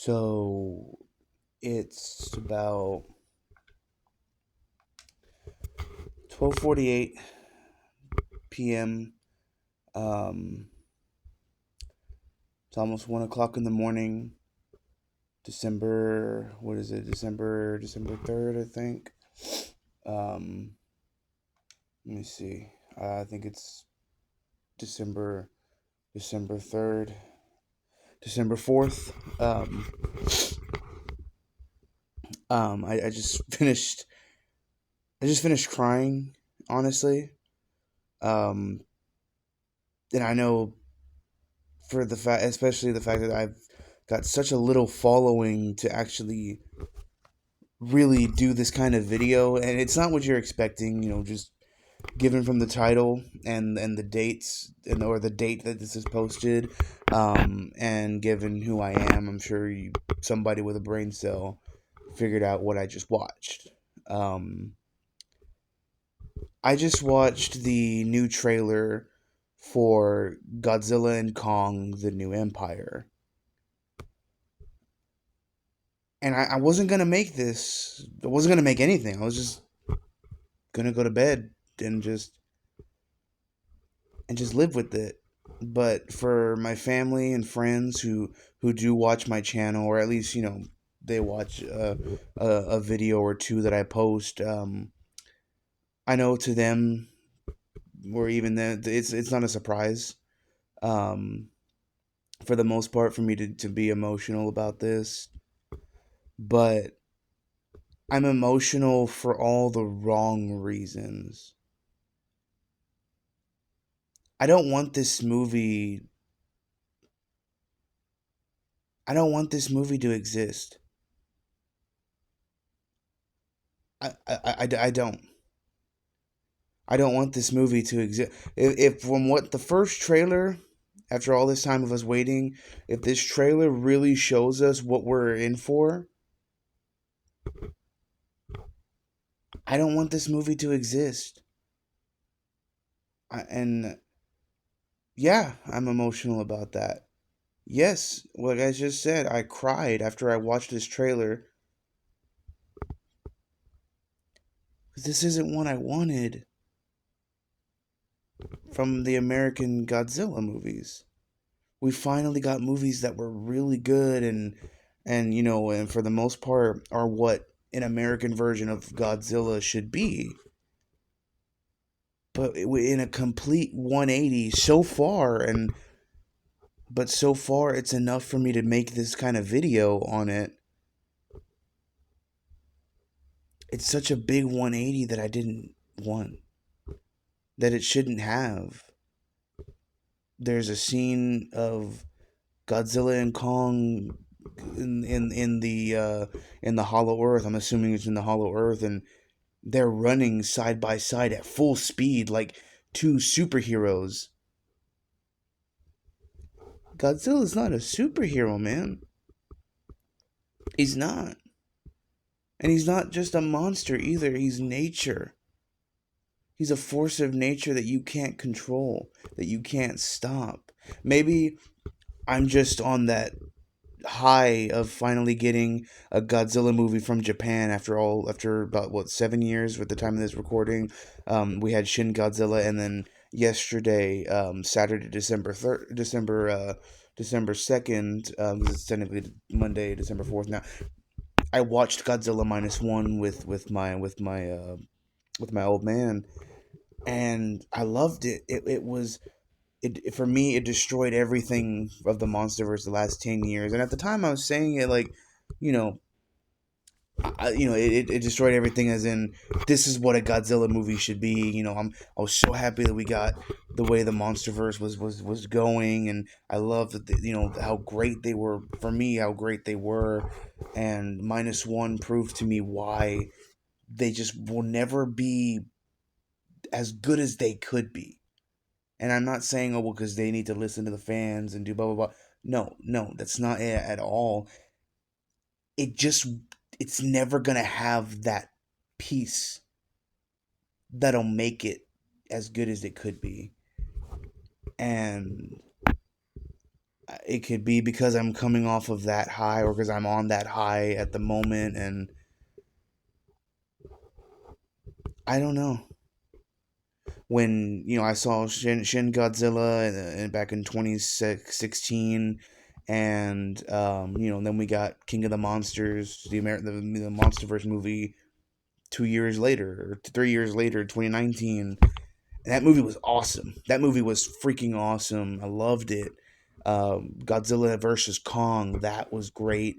So it's about 12:48 p.m. Um, it's almost 1 o'clock in the morning. December, what is it? December 3rd, I think. Um, Let me see. I think it's December December 3rd, December 4th. I just finished. I just finished crying, honestly. Um, and I know for the fact, especially the fact that I've got such a little following to actually really do this kind of video, and it's not what you're expecting. Just given from the title and the dates or the date that this is posted, and given who I am, I'm sure somebody with a brain cell figured out what I just watched. Um, I just watched the new trailer for Godzilla and Kong: The New Empire. And I wasn't gonna make this. I wasn't gonna make anything. I was just gonna go to bed and just live with it. But for my family and friends who do watch my channel, or at least they watch a video or two that I post, I know to them, or even then, it's not a surprise. Um, for the most part, for me to be emotional about this, but I'm emotional for all the wrong reasons. I don't want this movie. I don't want this movie to exist. I don't. I don't want this movie to exist. If from what the first trailer, after all this time of us waiting, if this trailer really shows us what we're in for, I don't want this movie to exist. And yeah, I'm emotional about that. Yes, like I just said, I cried after I watched this trailer. This isn't what I wanted from the American Godzilla movies. We finally got movies that were really good and for the most part are what an American version of Godzilla should be. But in a complete 180 so far, but so far it's enough for me to make this kind of video on it. It's such a big 180 that I didn't want, that it shouldn't have. There's a scene of Godzilla and Kong in the Hollow Earth. I'm assuming it's in the Hollow Earth, and they're running side by side at full speed like two superheroes. Godzilla's not a superhero, man. He's not. And he's not just a monster either. He's nature. He's a force of nature that you can't control, that you can't stop. Maybe I'm just on that high of finally getting a Godzilla movie from Japan after about what 7 years with the time of this recording. We had Shin Godzilla, and then yesterday, Saturday, December 2nd, because it's technically Monday, December 4th now. I watched Godzilla -1 with my old man, and I loved it. It for me, it destroyed everything of the MonsterVerse the last 10 years. And at the time, I was saying it like, you know, it destroyed everything. As in, this is what a Godzilla movie should be. I was so happy that we got the way the MonsterVerse was going, and I loved that how great they were for me, how great they were, and -1 proved to me why they just will never be as good as they could be. And I'm not saying, oh, well, because they need to listen to the fans and do blah, blah, blah. No, no, that's not it at all. It just, it's never going to have that piece that'll make it as good as it could be. And It could be because I'm coming off of that high, or because I'm on that high at the moment, and I don't know. When I saw Shin Godzilla back in 2016, and then we got King of the Monsters, the MonsterVerse movie 2 years later, or 3 years later, 2019. And that movie was awesome. That movie was freaking awesome. I loved it. Godzilla versus Kong, that was great.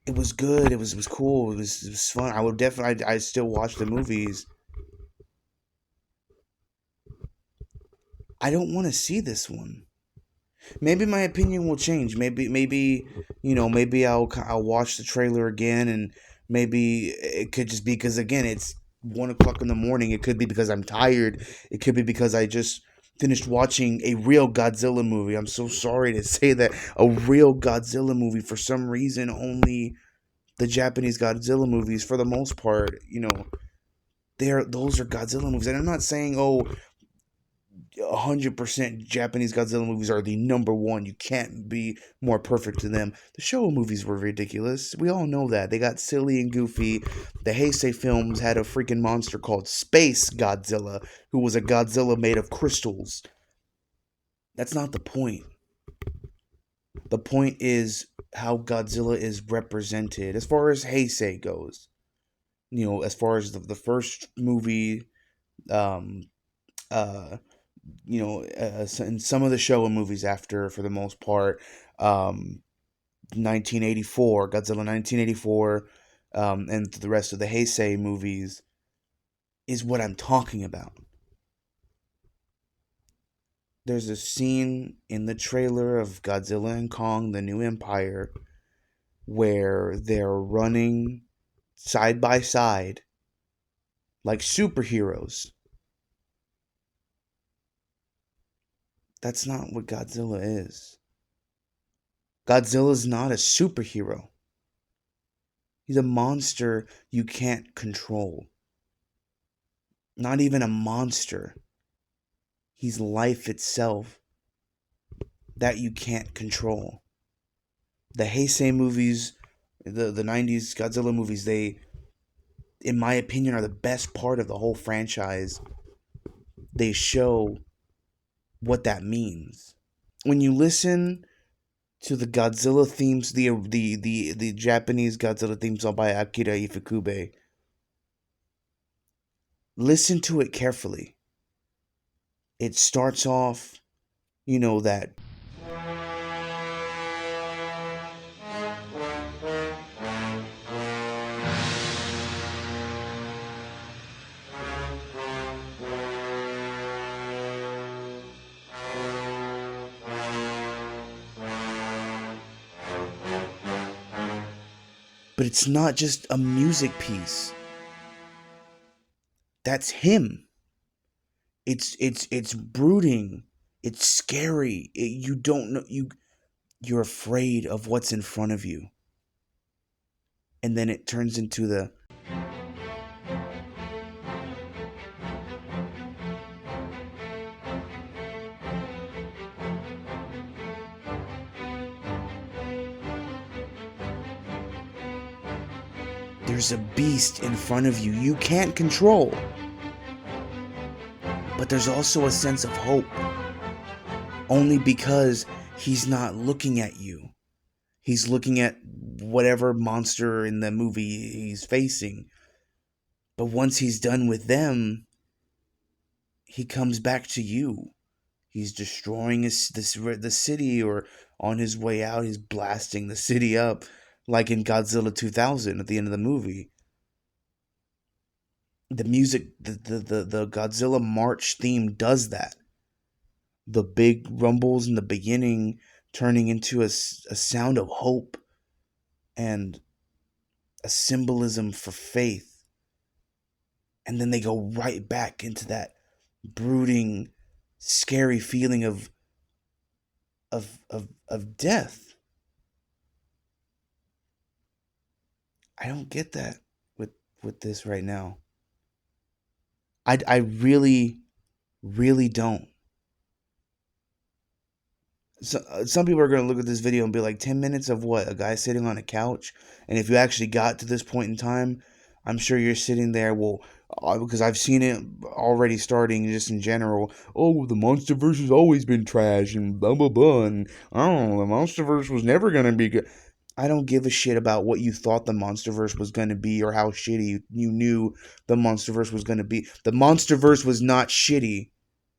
It was good. It was cool. It was fun. I would definitely. I still watch the movies. I don't want to see this one. Maybe my opinion will change. Maybe I'll watch the trailer again, and maybe it could just be because, again, it's 1 o'clock in the morning. It could be because I'm tired. It could be because I just finished watching a real Godzilla movie. I'm so sorry to say that, a real Godzilla movie. For some reason, only the Japanese Godzilla movies, for the most part, those are Godzilla movies. And I'm not saying, 100% Japanese Godzilla movies are the number one. You can't be more perfect than them. The Showa movies were ridiculous. We all know that. They got silly and goofy. The Heisei films had a freaking monster called Space Godzilla, who was a Godzilla made of crystals. That's not the point. The point is how Godzilla is represented as far as Heisei goes. As far as the first movie, um, uh, in some of the Showa movies after, for the most part, um, 1984, Godzilla 1984, and the rest of the Heisei movies is what I'm talking about. There's a scene in the trailer of Godzilla and Kong, The New Empire, where they're running side by side like superheroes. That's not what Godzilla is. Godzilla's not a superhero. He's a monster you can't control. Not even a monster. He's life itself that you can't control. The Heisei movies, the 90s Godzilla movies, they, in my opinion, are the best part of the whole franchise. They show what that means. When you listen to the Godzilla themes, the Japanese Godzilla theme song by Akira Ifukube, listen to it carefully. It starts off, that, but it's not just a music piece. That's him. It's brooding. It's scary. You don't know, you're afraid of what's in front of you. And then it turns into the, there's a beast in front of you you can't control. But there's also a sense of hope. Only because he's not looking at you. He's looking at whatever monster in the movie he's facing. But once he's done with them, he comes back to you. He's destroying the city, or on his way out, he's blasting the city up, like in Godzilla 2000 at the end of the movie. The music, the Godzilla March theme does that. The big rumbles in the beginning turning into a sound of hope and a symbolism for faith. And then they go right back into that brooding, scary feeling of death. I don't get that with this right now. I really, really don't. some people are going to look at this video and be like, 10 minutes of what? A guy sitting on a couch? And if you actually got to this point in time, I'm sure you're sitting there, well, because I've seen it already starting just in general. Oh, the MonsterVerse has always been trash and blah, blah, blah. And oh, the MonsterVerse was never going to be good. I don't give a shit about what you thought the MonsterVerse was going to be or how shitty you knew the MonsterVerse was going to be. The MonsterVerse was not shitty,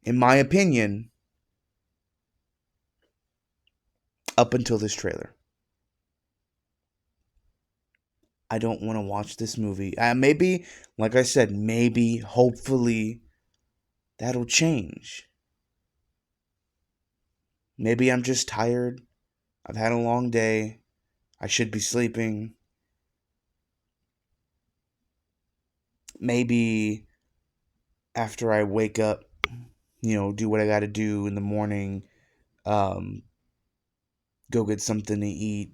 in my opinion, up until this trailer. I don't want to watch this movie. Maybe, like I said, maybe, hopefully, that'll change. Maybe I'm just tired. I've had a long day. I should be sleeping. Maybe after I wake up, do what I got to do in the morning, um, go get something to eat,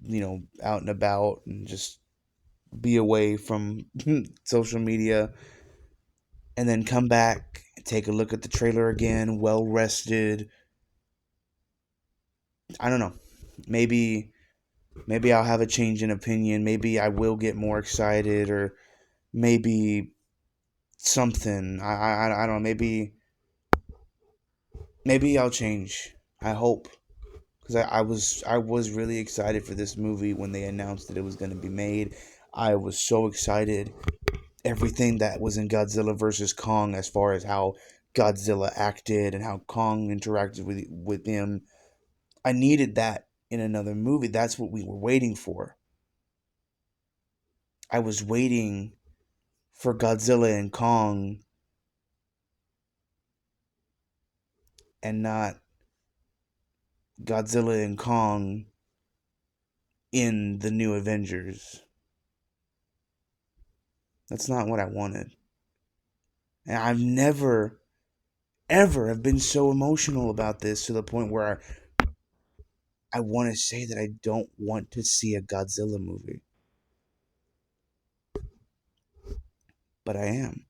out and about, and just be away from social media, and then come back, take a look at the trailer again, well rested. I don't know. Maybe I'll have a change in opinion. Maybe I will get more excited, or maybe something. I don't know. Maybe I'll change. I hope, because I was really excited for this movie when they announced that it was going to be made. I was so excited. Everything that was in Godzilla versus Kong, as far as how Godzilla acted and how Kong interacted with him, I needed that in another movie. That's what we were waiting for. I was waiting for Godzilla and Kong, and not Godzilla and Kong in the new Avengers. That's not what I wanted. And I've never, ever have been so emotional about this, to the point where I want to say that I don't want to see a Godzilla movie. But I am.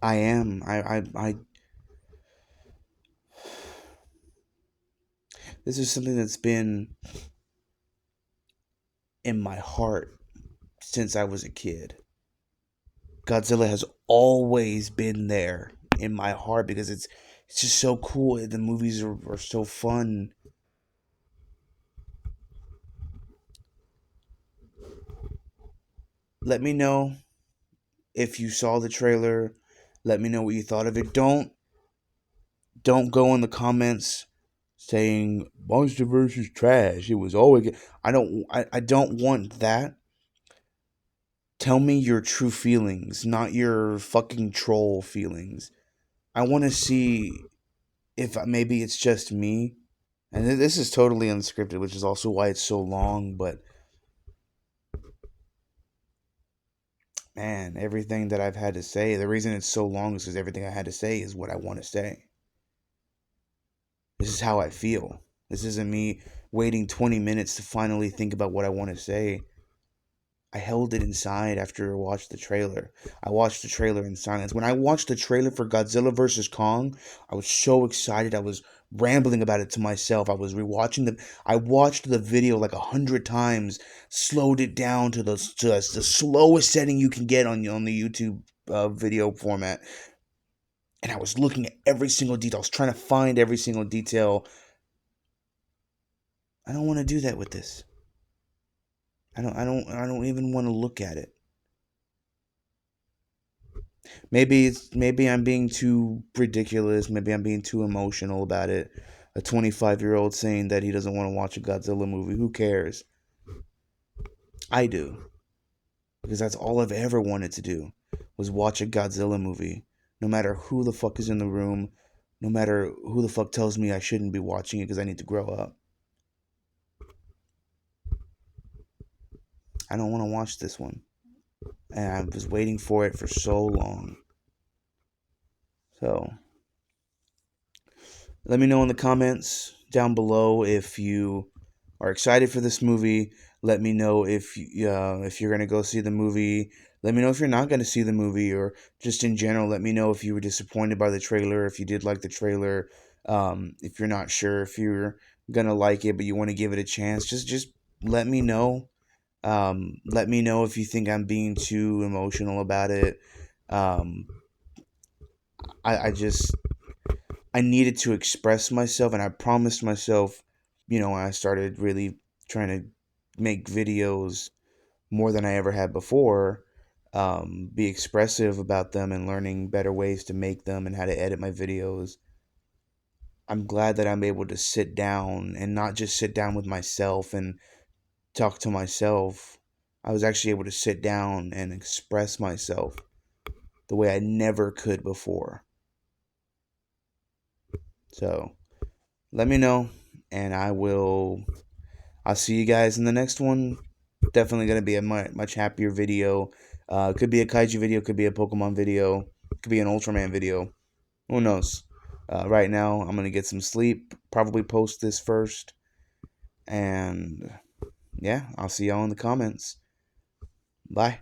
I am. This is something that's been in my heart since I was a kid. Godzilla has always been there in my heart because it's just so cool. The movies are so fun. Let me know if you saw the trailer. Let me know what you thought of it. Don't go in the comments saying MonsterVerse is trash. It was always good. I don't want that. Tell me your true feelings, not your fucking troll feelings. I want to see if maybe it's just me. And this is totally unscripted, which is also why it's so long. But man, everything that I've had to say, the reason it's so long is because everything I had to say is what I want to say. This is how I feel. This isn't me waiting 20 minutes to finally think about what I want to say. I held it inside after I watched the trailer. I watched the trailer in silence. When I watched the trailer for Godzilla vs. Kong, I was so excited. I was rambling about it to myself. I was rewatching I watched the video like 100 times, slowed it down to the slowest setting you can get on the YouTube video format. And I was looking at every single detail. I was trying to find every single detail. I don't want to do that with this. I don't even want to look at it. Maybe I'm being too ridiculous. Maybe I'm being too emotional about it. A 25-year-old saying that he doesn't want to watch a Godzilla movie. Who cares? I do. Because that's all I've ever wanted to do, was watch a Godzilla movie. No matter who the fuck is in the room, no matter who the fuck tells me I shouldn't be watching it because I need to grow up. I don't want to watch this one. And I was waiting for it for so long. So, let me know in the comments down below if you are excited for this movie. Let me know if you're gonna go see the movie. Let me know if you're not gonna see the movie, or just in general. Let me know if you were disappointed by the trailer, if you did like the trailer. If you're not sure if you're gonna like it, but you want to give it a chance, just let me know. Let me know if you think I'm being too emotional about it. Um, I just I needed to express myself, and I promised myself, when I started really trying to make videos more than I ever had before, be expressive about them and learning better ways to make them and how to edit my videos. I'm glad that I'm able to sit down and not just sit down with myself and talk to myself. I was actually able to sit down and express myself the way I never could before. So let me know, and I'll see you guys in the next one. Definitely going to be a much happier video. Could be a kaiju video, could be a Pokemon video, could be an Ultraman video. Who knows? Right now, I'm going to get some sleep, probably post this first, and yeah, I'll see y'all in the comments. Bye.